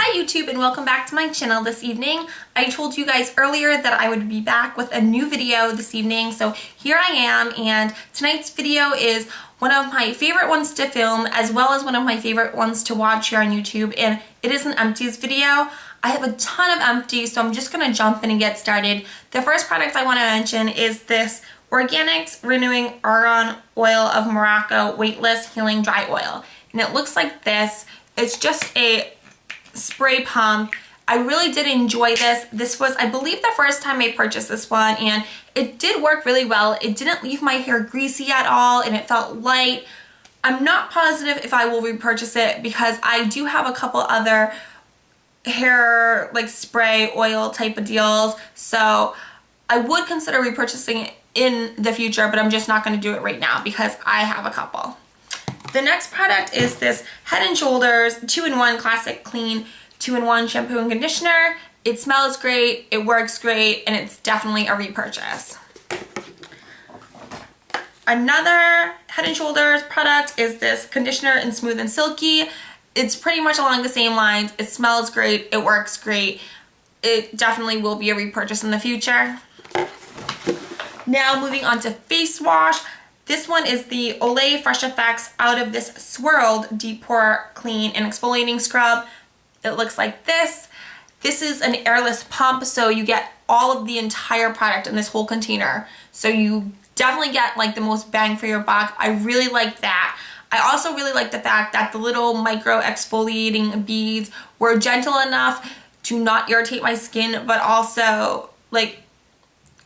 Hi YouTube and welcome back to my channel this evening. I told you guys earlier that I would be back with a new video this evening, so here I am, and tonight's video is one of my favorite ones to film as well as one of my favorite ones to watch here on YouTube, and it is an empties video. I have a ton of empties, so I'm just going to jump in and get started. The first product I want to mention is this Organics Renewing Argan Oil of Morocco Weightless Healing Dry Oil, and it looks like this. It's just a spray pump. I really did enjoy this. This was, I believe, the first time I purchased this one, and it did work really well. It didn't leave my hair greasy at all, and it felt light. I'm not positive if I will repurchase it because I do have a couple other hair like spray oil type of deals, so I would consider repurchasing it in the future, but I'm just not going to do it right now because I have a couple. The next product is this Head & Shoulders 2-in-1 Classic Clean 2-in-1 Shampoo and Conditioner. It smells great, it works great, and it's definitely a repurchase. Another Head & Shoulders product is this Conditioner in Smooth and Silky. It's pretty much along the same lines. It smells great, it works great. It definitely will be a repurchase in the future. Now moving on to face wash. This one is the Olay Fresh Effects Out of This Swirled Deep Pore Clean and Exfoliating Scrub. It looks like this. This is an airless pump, so you get all of the entire product in this whole container. So you definitely get like the most bang for your buck. I really like that. I also really like the fact that the little micro exfoliating beads were gentle enough to not irritate my skin, but also like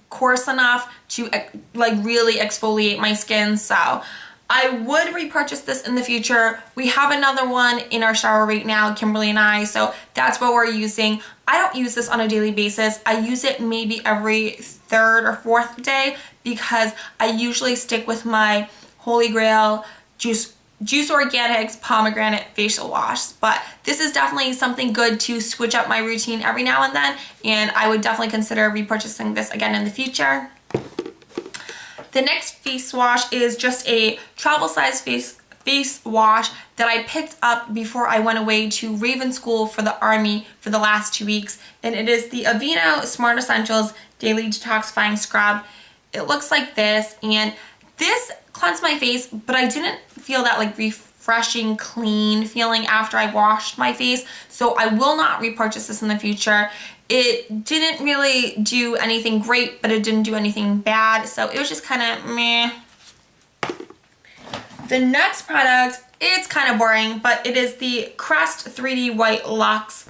coarse enough to like really exfoliate my skin. So I would repurchase this in the future. We have another one in our shower right now, Kimberly and I, so that's what we're using. I don't use this on a daily basis. I use it maybe every third or fourth day because I usually stick with my Holy Grail Juice Organics Pomegranate Facial Wash. But this is definitely something good to switch up my routine every now and then, and I would definitely consider repurchasing this again in the future. The next face wash is just a travel size face wash that I picked up before I went away to Raven School for the Army for the last 2 weeks, and it is the Aveeno Smart Essentials Daily Detoxifying Scrub. It looks like this, and this cleansed my face, but I didn't feel that like refreshing, clean feeling after I washed my face, so I will not repurchase this in the future. It didn't really do anything great, but it didn't do anything bad, so it was just kind of meh. The next product, it's kind of boring, but it is the Crest 3D White Luxe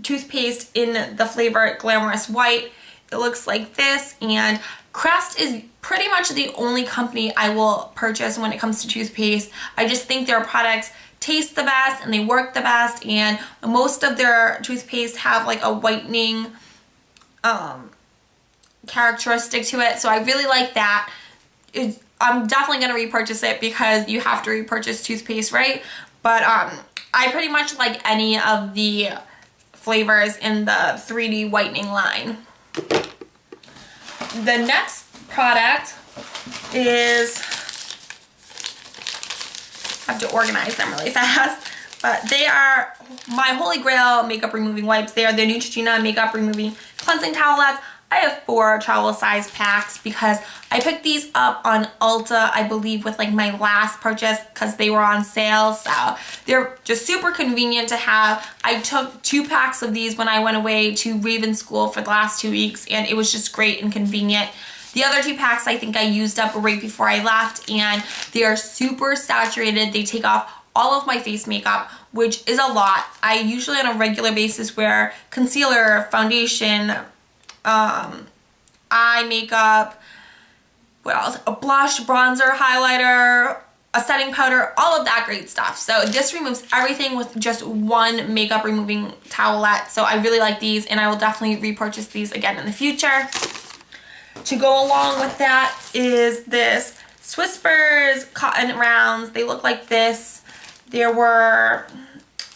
toothpaste in the flavor Glamorous White. It looks like this, and Crest is pretty much the only company I will purchase when it comes to toothpaste. I just think their products taste the best and they work the best, and most of their toothpaste have like a whitening characteristic to it, so I really like that. I'm definitely going to repurchase it because you have to repurchase toothpaste, right? But I pretty much like any of the flavors in the 3D whitening line. The next product is, I have to organize them really fast, but they are my Holy Grail makeup removing wipes. They are the Neutrogena makeup removing cleansing towelettes. I have 4 travel size packs because I picked these up on Ulta, I believe, with like my last purchase because they were on sale, so they're just super convenient to have. I took 2 packs of these when I went away to Raven School for the last 2 weeks, and it was just great and convenient. The other 2 packs I think I used up right before I left, and they are super saturated. They take off all of my face makeup, which is a lot. I usually on a regular basis wear concealer, foundation, eye makeup, what else? A blush, bronzer, highlighter, a setting powder, all of that great stuff. So this removes everything with just one makeup removing towelette. So I really like these, and I will definitely repurchase these again in the future. To go along with that is this Whispers cotton rounds. They look like this. There were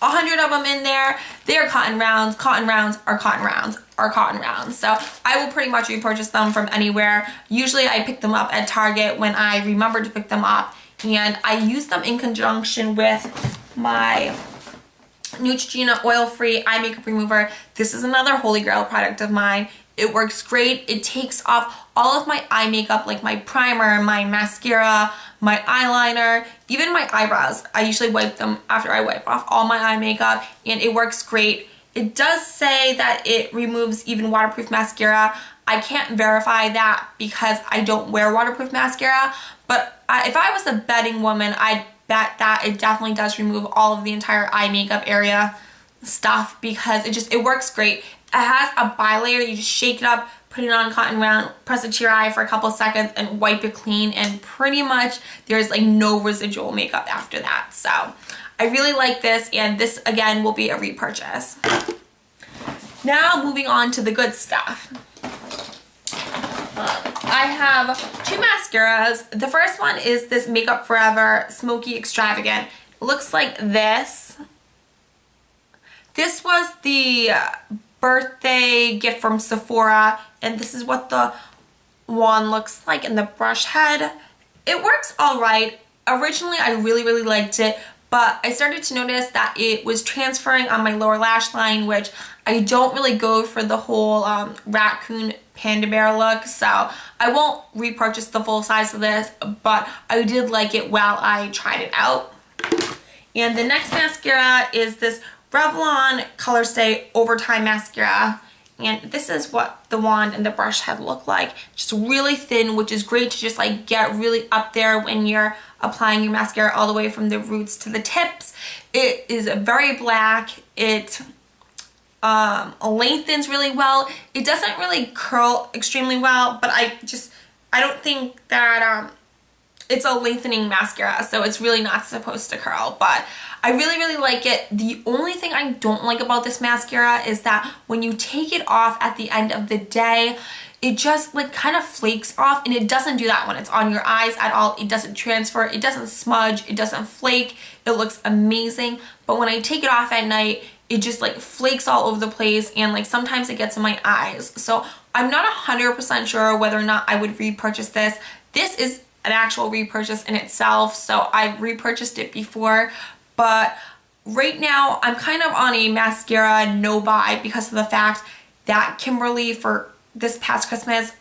100 of them in there. They are cotton rounds. Cotton rounds are cotton rounds are cotton rounds. So I will pretty much repurchase them from anywhere. Usually I pick them up at Target when I remember to pick them up, and I use them in conjunction with my Neutrogena oil-free eye makeup remover. This is another holy grail product of mine. It works great. It takes off all of my eye makeup, like my primer, my mascara, my eyeliner, even my eyebrows. I usually wipe them after I wipe off all my eye makeup, and it works great. It does say that it removes even waterproof mascara. I can't verify that because I don't wear waterproof mascara, but if I was a betting woman, I'd bet that it definitely does remove all of the entire eye makeup area stuff because it works great. It has a bilayer. You just shake it up, put it on a cotton round, press it to your eye for a couple seconds and wipe it clean, and pretty much there's like no residual makeup after that. So I really like this, and this again will be a repurchase. Now moving on to the good stuff. I have two mascaras. The first one is this Makeup Forever Smoky Extravagant. It looks like this. This was the birthday gift from Sephora, and this is what the wand looks like in the brush head. It works all right. Originally, I really liked it, but I started to notice that it was transferring on my lower lash line, which I don't really go for the whole raccoon panda bear look, so I won't repurchase the full size of this, but I did like it while I tried it out. And the next mascara is this Revlon Color Stay Overtime Mascara, and this is what the wand and the brush head look like. Just really thin, which is great to just like get really up there when you're applying your mascara all the way from the roots to the tips. It is very black. It lengthens really well. It doesn't really curl extremely well, but I don't think that it's a lengthening mascara, so it's really not supposed to curl, but I really like it. The only thing I don't like about this mascara is that when you take it off at the end of the day, it just like kind of flakes off, and it doesn't do that when it's on your eyes at all. It doesn't transfer, it doesn't smudge, it doesn't flake. It looks amazing, but when I take it off at night, it just like flakes all over the place, and like sometimes it gets in my eyes. So I'm not 100% sure whether or not I would repurchase this. This is an actual repurchase in itself, so I've repurchased it before, but right now I'm kind of on a mascara no buy because of the fact that Kimberly for this past Christmas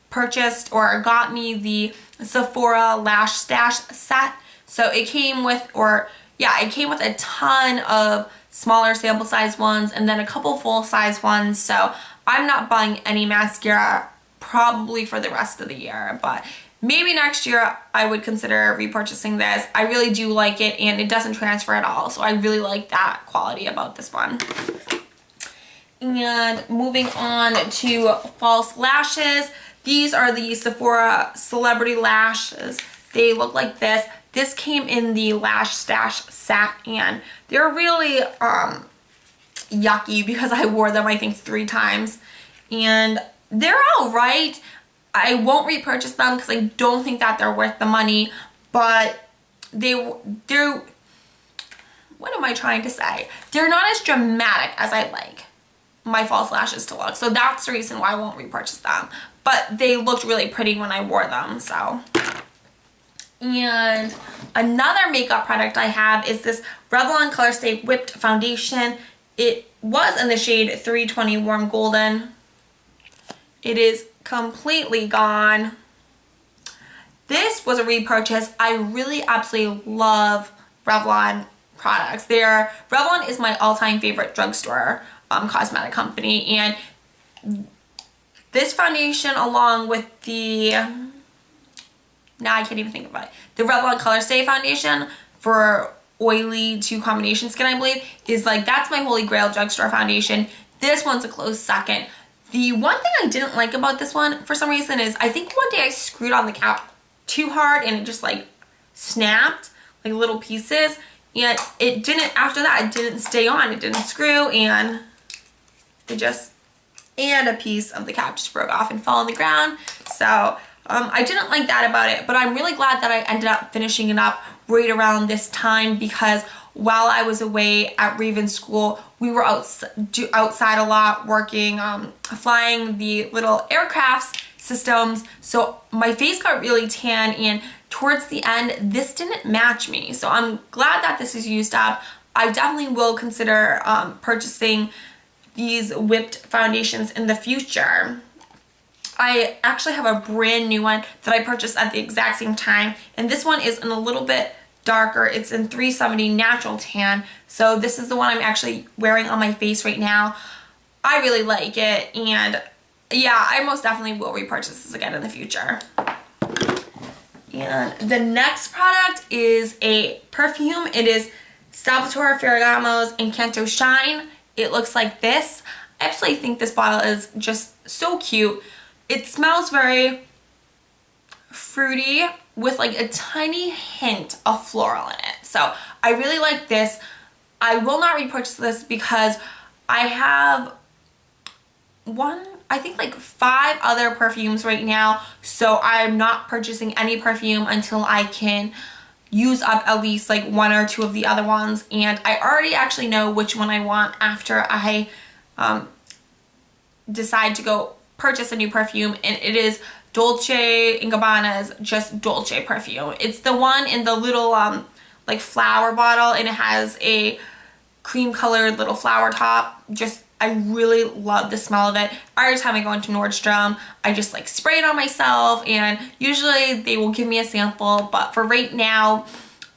purchased or got me the Sephora Lash Stash set. So it came with, it came with a ton of smaller sample size ones and then a couple full size ones. So I'm not buying any mascara probably for the rest of the year, but maybe next year I would consider repurchasing this. I really do like it, and it doesn't transfer at all, so I really like that quality about this one. And moving on to false lashes. These are the Sephora Celebrity Lashes. They look like this. This came in the Lash Stash set, and they're really yucky because I wore them I think 3 times, and they're all right. I won't repurchase them because I don't think that they're worth the money, but they're, what am I trying to say? They're not as dramatic as I like my false lashes to look, so that's the reason why I won't repurchase them, but they looked really pretty when I wore them, so. And another makeup product I have is this Revlon Color Stay Whipped Foundation. It was in the shade 320 Warm Golden. It is completely gone. This was a repurchase. I really absolutely love Revlon products. Revlon is my all-time favorite drugstore cosmetic company, and this foundation along with the I can't even think about it. The Revlon Color Stay foundation for oily to combination skin, I believe, is like, that's my holy grail drugstore foundation. This one's a close second. The one thing I didn't like about this one for some reason is I think one day I screwed on the cap too hard and it just like snapped like little pieces, and it didn't, after that it didn't stay on, it didn't screw, and a piece of the cap just broke off and fell on the ground. So I didn't like that about it, but I'm really glad that I ended up finishing it up right around this time, because while I was away at Raven School, we were outside a lot working, flying the little aircraft systems, so my face got really tan, and towards the end, this didn't match me. So I'm glad that this is used up. I definitely will consider purchasing these whipped foundations in the future. I actually have a brand new one that I purchased at the exact same time, and this one is in a little bit darker. It's in 370 Natural Tan, so this is the one I'm actually wearing on my face right now. I really like it, and yeah, I most definitely will repurchase this again in the future. And the next product is a perfume. It is Salvatore Ferragamo's Encanto Shine. It looks like this. I absolutely think this bottle is just so cute. It smells very fruity with like a tiny hint of floral in it. So I really like this. I will not repurchase this because I have I think like 5 other perfumes right now. So I'm not purchasing any perfume until I can use up at least like 1 or 2 of the other ones. And I already actually know which one I want after I decide to go purchase a new perfume, and it is Dolce & Gabbana's Just Dolce perfume. It's the one in the little like flower bottle, and it has a cream colored little flower top. I really love the smell of it. Every time I go into Nordstrom, I just like spray it on myself, and usually they will give me a sample, but for right now,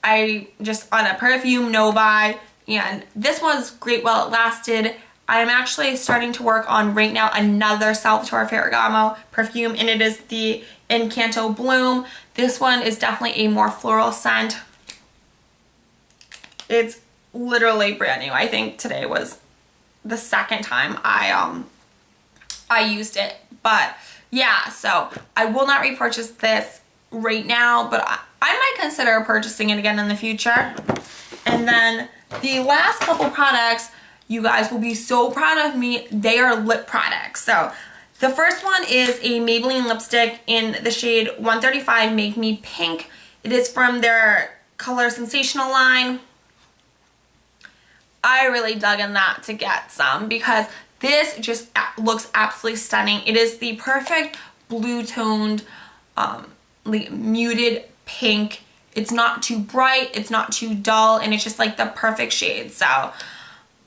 I just on a perfume no buy, and this was great while it lasted. I'm actually starting to work on right now another Salvatore Ferragamo perfume, and it is the Encanto Bloom. This one is definitely a more floral scent. It's literally brand new. I think today was the second time I used it. But yeah, so I will not repurchase this right now, but I might consider purchasing it again in the future. And then the last couple products, you guys will be so proud of me. They are lip products. So the first one is a Maybelline lipstick in the shade 135 Make Me Pink. It is from their Color Sensational line. I really dug in that to get some because this just looks absolutely stunning. It is the perfect blue toned, like muted pink. It's not too bright, it's not too dull, and it's just like the perfect shade. So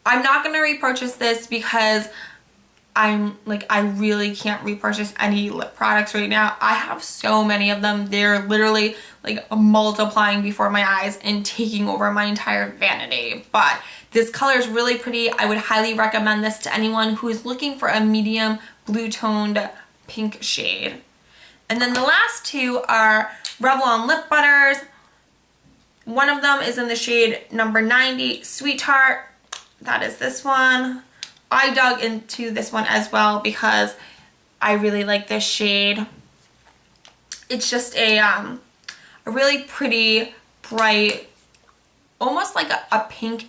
I'm not going to repurchase this because I really can't repurchase any lip products right now. I have so many of them. They're literally like multiplying before my eyes and taking over my entire vanity. But this color is really pretty. I would highly recommend this to anyone who is looking for a medium blue toned pink shade. And then the last 2 are Revlon lip butters. One of them is in the shade number 90 Sweetheart. That is this one. I dug into this one as well because I really like this shade. It's just a really pretty, bright, almost like a pink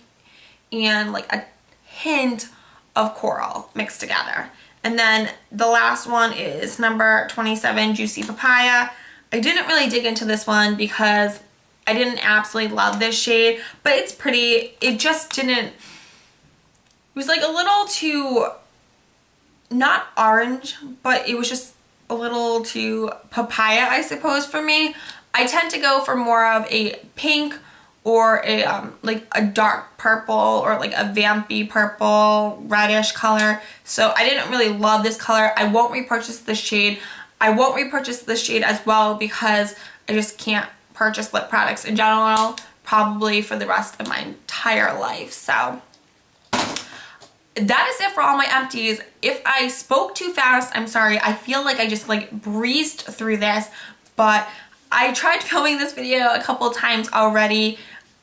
and like a hint of coral mixed together. And then the last one is number 27 Juicy Papaya. I didn't really dig into this one because I didn't absolutely love this shade, but it's pretty. It just didn't... It was like a little too, not orange, but it was just a little too papaya, I suppose, for me. I tend to go for more of a pink or a like a dark purple or like a vampy purple, reddish color. So I didn't really love this color. I won't repurchase this shade. I won't repurchase this shade as well because I just can't purchase lip products in general, probably for the rest of my entire life. So that is it for all my empties. If I spoke too fast, I'm sorry. I feel like I just like breezed through this, but I tried filming this video a couple times already.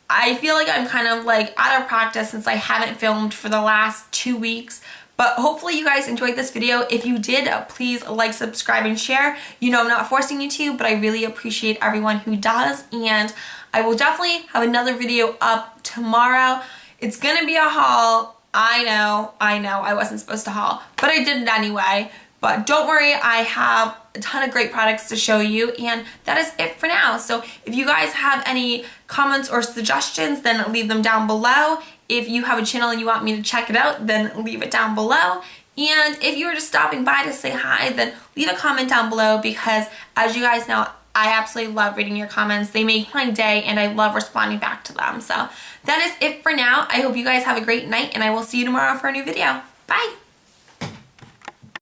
I feel like I'm kind of like out of practice since I haven't filmed for the last 2 weeks. But hopefully you guys enjoyed this video. If you did, please like, subscribe, and share. You know I'm not forcing you to, but I really appreciate everyone who does. And I will definitely have another video up tomorrow. It's gonna be a haul. I know, I wasn't supposed to haul, but I did it anyway. But don't worry, I have a ton of great products to show you, and that is it for now. So if you guys have any comments or suggestions, then leave them down below. If you have a channel and you want me to check it out, then leave it down below. And if you were just stopping by to say hi, then leave a comment down below because, as you guys know, I absolutely love reading your comments. They make my day and I love responding back to them. So that is it for now. I hope you guys have a great night and I will see you tomorrow for a new video. Bye.